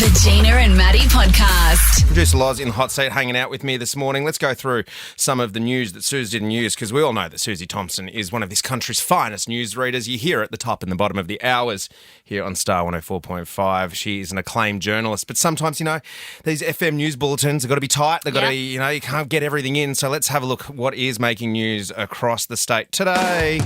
The Gina and Maddie podcast. Producer Loz in the hot seat hanging out with me this morning. Let's go through some of the news that Suze didn't use, because we all know that Susie Thompson is one of this country's finest newsreaders. You hear at the top and the bottom of the hours here on Star 104.5. She is an acclaimed journalist, but sometimes, these FM news bulletins have got to be tight. They've got to be, you can't get everything in. So let's have a look at what is making news across the state today.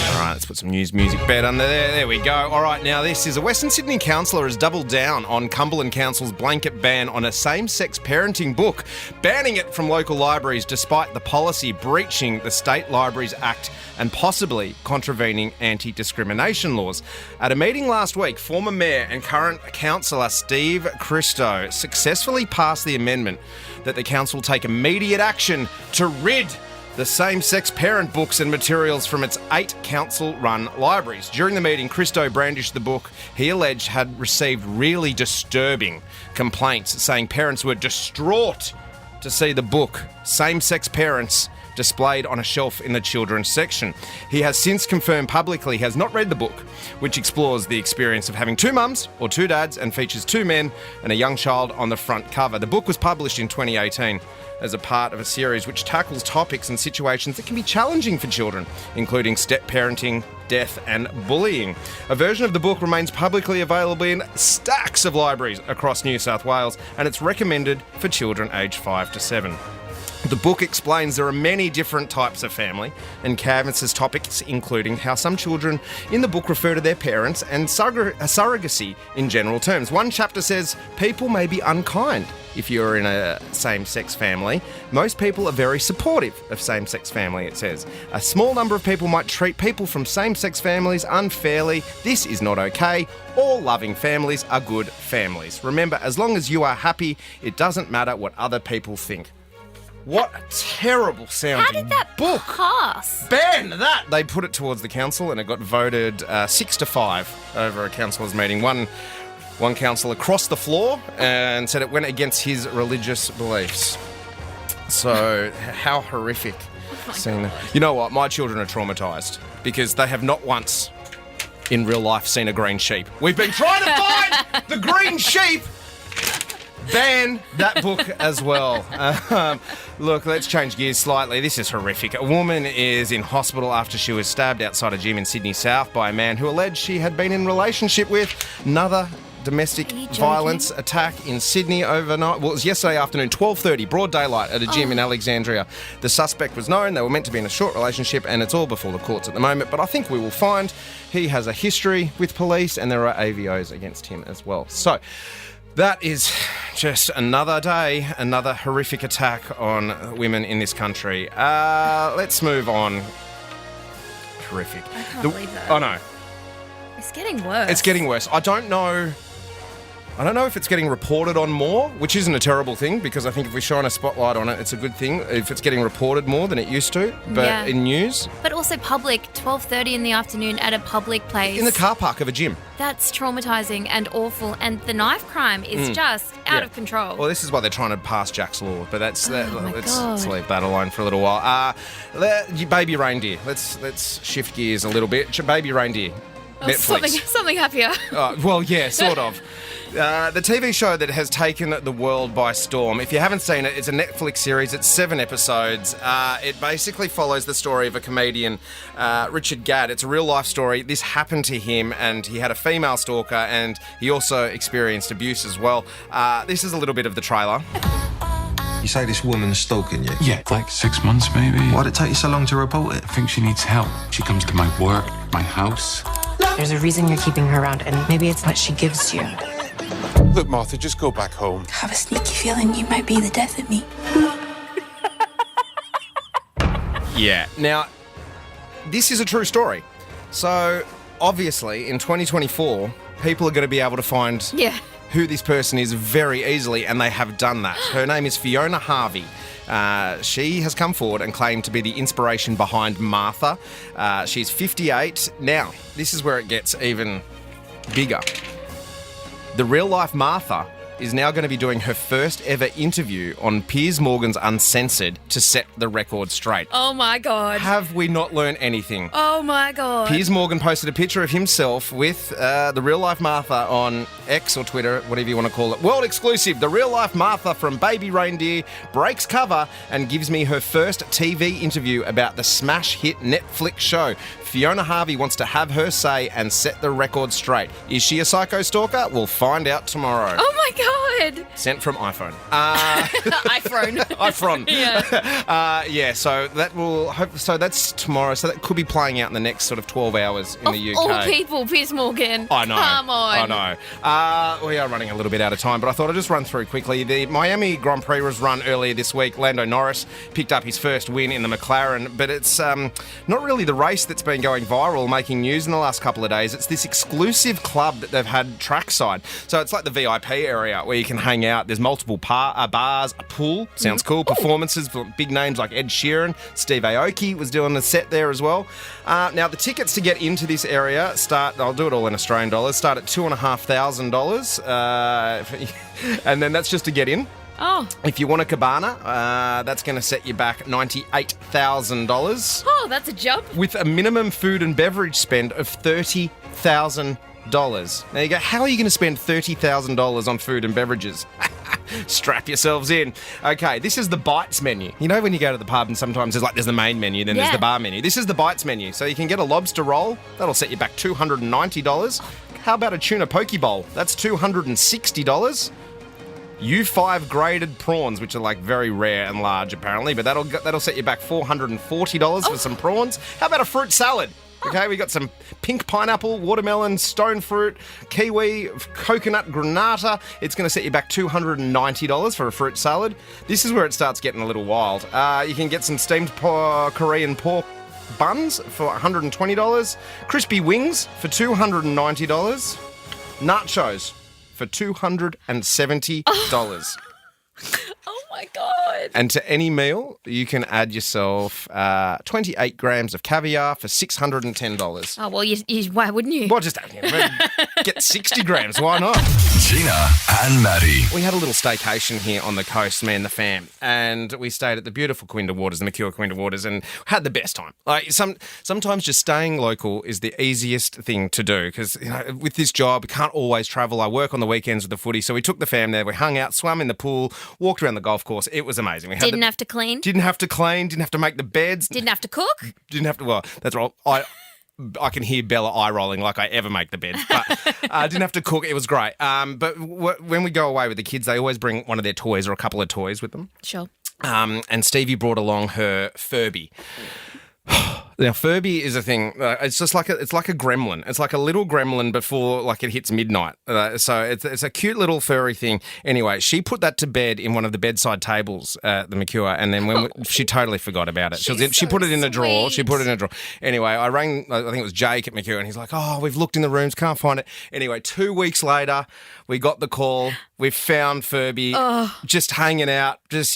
All right, let's put some news music bed under there. There we go. All right, now this is a Western Sydney councillor has doubled down on Cumberland Council's blanket ban on a same-sex parenting book, banning it from local libraries despite the policy breaching the State Libraries Act and possibly contravening anti-discrimination laws. At a meeting last week, former mayor and current councillor Steve Christo successfully passed the amendment that the council take immediate action to rid the same-sex parent books and materials from its 8 council-run libraries. During the meeting, Christo brandished the book he alleged had received really disturbing complaints, saying parents were distraught to see the book, Same-Sex Parents, displayed on a shelf in the children's section. He has since confirmed publicly he has not read the book, which explores the experience of having 2 mums or 2 dads and features 2 men and a young child on the front cover. The book was published in 2018 as a part of a series which tackles topics and situations that can be challenging for children, including step-parenting, death and bullying. A version of the book remains publicly available in stacks of libraries across New South Wales, and it's recommended for children aged 5 to 7. The book explains there are many different types of family and canvasses topics including how some children in the book refer to their parents and surrogacy in general terms. One chapter says people may be unkind if you're in a same-sex family. Most people are very supportive of same-sex family, it says. A small number of people might treat people from same-sex families unfairly. This is not okay. All loving families are good families. Remember, as long as you are happy, it doesn't matter what other people think. What a terrible sounding How did that book. pass? Ban that! They put it towards the council and it got voted 6-5 over a councillors' meeting. One councillor crossed the floor and said it went against his religious beliefs. So, how horrific. Seeing that. You know what? My children are traumatised because they have not once in real life seen a green sheep. We've been trying to find the green sheep. Ban that book as well. Look, let's change gears slightly. This is horrific. A woman is in hospital after she was stabbed outside a gym in Sydney South by a man who alleged she had been in relationship with. Another domestic violence attack in Sydney overnight. Well, it was yesterday afternoon, 12:30, broad daylight at a gym in Alexandria. The suspect was known. They were meant to be in a short relationship and it's all before the courts at the moment. But I think we will find he has a history with police and there are AVOs against him as well. So that is just another day, another horrific attack on women in this country. Let's move on. Horrific. I can't believe that. Oh, no. It's getting worse. It's getting worse. I don't know if it's getting reported on more, which isn't a terrible thing, because I think if we shine a spotlight on it, it's a good thing. If it's getting reported more than it used to, but in news. But also public, 12:30 in the afternoon at a public place. In the car park of a gym. That's traumatising and awful. And the knife crime is just out of control. Well, this is why they're trying to pass Jack's Law, but let's God. leave that alone for a little while. Baby Reindeer. Let's shift gears a little bit. Baby Reindeer. Netflix. Something happier. Well, yeah, sort of. The TV show that has taken the world by storm. If you haven't seen it, it's a Netflix series. It's 7 episodes. It basically follows the story of a comedian, Richard Gadd. It's a real-life story. This happened to him, and he had a female stalker, and he also experienced abuse as well. This is a little bit of the trailer. You say this woman's stalking you? Yeah, like 6 months maybe. Why'd it take you so long to report it? I think she needs help. She comes to my work, my house. There's a reason you're keeping her around, and maybe it's what she gives you. Look, Martha, just go back home. I have a sneaky feeling you might be the death of me. Yeah. Now, this is a true story. So, obviously, in 2024, people are going to be able to find who this person is very easily, and they have done that. Her name is Fiona Harvey. She has come forward and claimed to be the inspiration behind Martha. She's 58. Now, this is where it gets even bigger. The real-life Martha is now going to be doing her first ever interview on Piers Morgan's Uncensored to set the record straight. Oh, my God. Have we not learned anything? Oh, my God. Piers Morgan posted a picture of himself with the real-life Martha on X or Twitter, whatever you want to call it. World exclusive, the real-life Martha from Baby Reindeer breaks cover and gives me her first TV interview about the smash hit Netflix show. Fiona Harvey wants to have her say and set the record straight. Is she a psycho stalker? We'll find out tomorrow. Oh, my God. Sent from iPhone. iPhone. iPhone. Yeah. So that will. So that's tomorrow. So that could be playing out in the next sort of 12 hours in the UK. All people, Piers Morgan. I know. Come on. I know. We are running a little bit out of time, but I thought I'd just run through quickly. The Miami Grand Prix was run earlier this week. Lando Norris picked up his first win in the McLaren, but it's not really the race that's been going viral, making news in the last couple of days. It's this exclusive club that they've had trackside. So it's like the VIP area where you can hang out. There's multiple bars, a pool. Sounds cool. Performances for big names like Ed Sheeran. Steve Aoki was doing the set there as well. Now, the tickets to get into this area start, I'll do it all in Australian dollars, start at $2,500. And then that's just to get in. Oh. If you want a cabana, that's going to set you back $98,000. Oh, that's a jump. With a minimum food and beverage spend of $30,000. Now you go, how are you going to spend $30,000 on food and beverages? Strap yourselves in. Okay, this is the Bites menu. You know when you go to the pub and sometimes there's the main menu, then there's the bar menu. This is the Bites menu. So you can get a lobster roll. That'll set you back $290. How about a tuna poke bowl? That's $260. U5 graded prawns, which are like very rare and large apparently, but that'll set you back $440 for some prawns. How about a fruit salad? Okay, we got some pink pineapple, watermelon, stone fruit, kiwi, coconut, granata. It's going to set you back $290 for a fruit salad. This is where it starts getting a little wild. You can get some steamed Korean pork buns for $120, crispy wings for $290, nachos for $270. Oh, my God. And to any meal, you can add yourself 28 grams of caviar for $610. Oh, well, why wouldn't you? Well, just get 60 grams. Why not? Gina and Maddie. We had a little staycation here on the coast, me and the fam, and we stayed at the beautiful Quinda Waters, the Mercure Quinda Waters, and had the best time. Like sometimes just staying local is the easiest thing to do because with this job, we can't always travel. I work on the weekends with the footy, so we took the fam there. We hung out, swam in the pool, walked around the golf course. It was amazing. We Didn't have to clean. Didn't have to clean. Didn't have to make the beds. Didn't have to cook. Didn't have to. Well, that's right. I can hear Bella eye rolling like I ever make the bed. But didn't have to cook. It was great. But when we go away with the kids, they always bring one of their toys or a couple of toys with them. Sure. And Stevie brought along her Furby. Now, Furby is a thing. It's just like a gremlin. It's like a little gremlin before it hits midnight. So it's a cute little furry thing. Anyway, she put that to bed in one of the bedside tables at the Mercure, and then she totally forgot about it. She put it in a drawer. She put it in a drawer. Anyway, I rang. I think it was Jake at Mercure, and he's like, "Oh, we've looked in the rooms, can't find it." Anyway, 2 weeks later, we got the call. We found Furby, just hanging out, just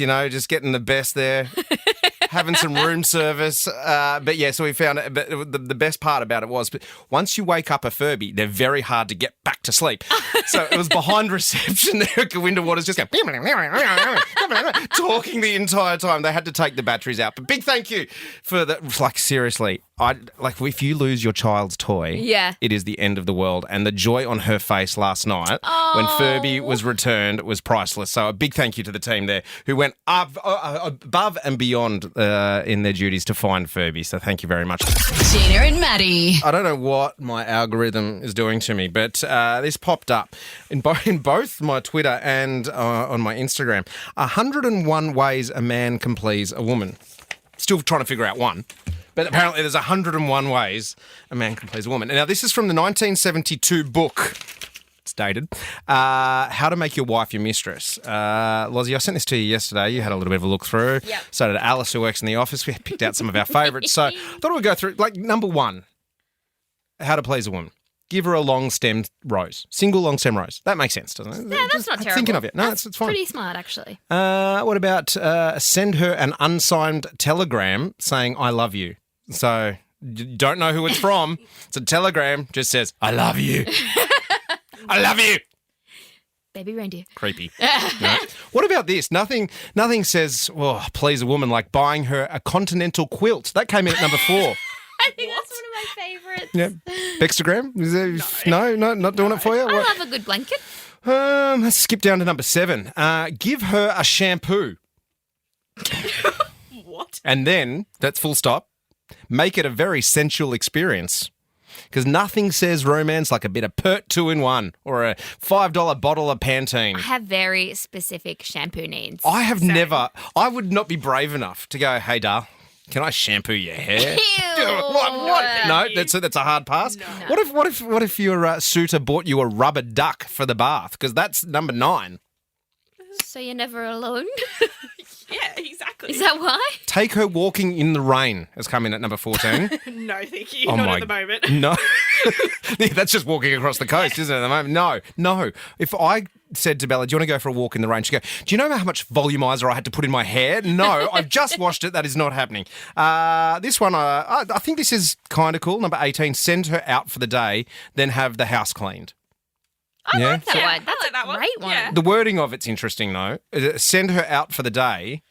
getting the best there. Having some room service. But yeah, so we found it. But the best part about it was once you wake up a Furby, they're very hard to get back to sleep. So it was behind reception there at Winter Waters just going talking the entire time. They had to take the batteries out. But big thank you for that. Like, seriously, if you lose your child's toy, it is the end of the world. And the joy on her face last night when Furby was returned was priceless. So a big thank you to the team there who went above and beyond in their duties to find Furby. So thank you very much. Gina and Maddie. I don't know what my algorithm is doing to me, but this popped up in both my Twitter and on my Instagram. 101 ways a man can please a woman. Still trying to figure out one. But apparently there's 101 ways a man can please a woman. Now, this is from the 1972 book. It's dated. How to Make Your Wife Your Mistress. Lozzie, I sent this to you yesterday. You had a little bit of a look through. Yep. So did Alice, who works in the office. We picked out some of our favourites. So I thought we'd go through, number one, how to please a woman. Give her a long stem rose. Single long stem rose. That makes sense, doesn't it? Yeah, that's not terrible. Thinking of it. No, it's fine. Pretty smart, actually. What about send her an unsigned telegram saying, I love you. So you don't know who it's from. It's a telegram, just says, I love you. I love you. Baby reindeer. Creepy. No. What about this? Nothing says, please a woman like buying her a continental quilt. That came in at number 4. I think that's one of my favourites. Yeah. Bexagram? Is there, no, not doing it for you? I What? love a good blanket. Let's skip down to number 7. Give her a shampoo. What? And then, that's full stop, make it a very sensual experience. Because nothing says romance like a bit of Pert 2-in-1 or a $5 bottle of Pantene. I have very specific shampoo needs. I would not be brave enough to go, hey, Dar, can I shampoo your hair? Ew. What? No, that's a hard pass. No. What if your suitor bought you a rubber duck for the bath? Because that's number 9. So you're never alone? Yeah, exactly. Is that why? Take her walking in the rain has come in at number 14. No, thank you. Oh Not my- at the moment. No. Yeah, that's just walking across the coast, isn't it, at the moment? No. If I said to Bella, do you want to go for a walk in the rain? She'd go, do you know how much volumizer I had to put in my hair? No, I've just washed it. That is not happening. This one, I think this is kind of cool. Number 18, send her out for the day, then have the house cleaned. That one. That's I a like that one. great one. Yeah. The wording of it's interesting, though. Send her out for the day,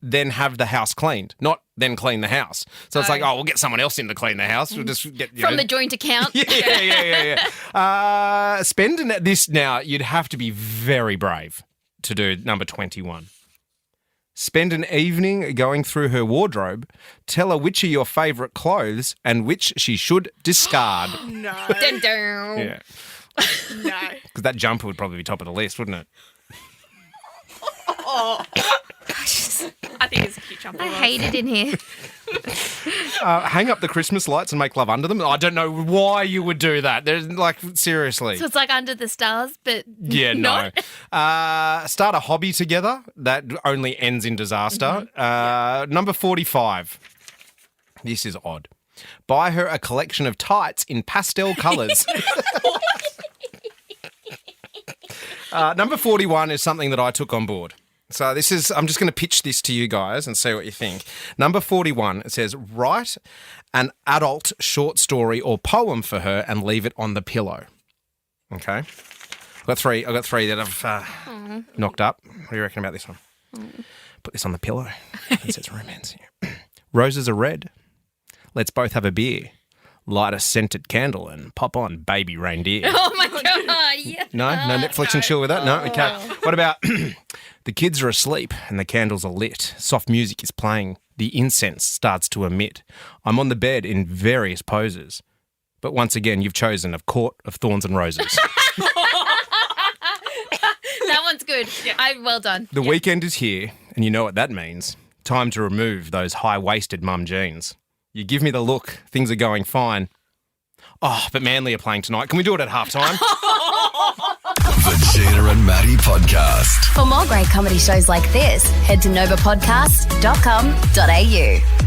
then have the house cleaned, not then clean the house. So it's like, we'll get someone else in to clean the house. We'll just get From the joint account. Yeah. Spending this now, you'd have to be very brave to do number 21. Spend an evening going through her wardrobe, tell her which are your favourite clothes and which she should discard. No. Dun, dun. Yeah, No. because that jumper would probably be top of the list, wouldn't it? Oh. I think it's a cute jumper. I hate it in here. Hang up the Christmas lights and make love under them. I don't know why you would do that. There's seriously. So it's like under the stars, but Yeah, no. not. Start a hobby together. That only ends in disaster. Number 45. This is odd. Buy her a collection of tights in pastel colours. Number 41 is something that I took on board. So I'm just going to pitch this to you guys and see what you think. Number 41, it says, write an adult short story or poem for her and leave it on the pillow. Okay. I've got three that I've knocked up. What do you reckon about this one? Put this on the pillow. It says romance here. Roses are red. Let's both have a beer. Light a scented candle and pop on Baby Reindeer. Oh my God. Yeah. No Netflix and chill with that? No? Okay. What about the kids are asleep and the candles are lit. Soft music is playing. The incense starts to emit. I'm on the bed in various poses. But once again, you've chosen a court of thorns and roses. That one's good. Well done. The weekend is here, and you know what that means. Time to remove those high-waisted mum jeans. You give me the look, things are going fine. Oh, but Manly are playing tonight. Can we do it at halftime? The Gina and Maddie Podcast. For more great comedy shows like this, head to novapodcast.com.au.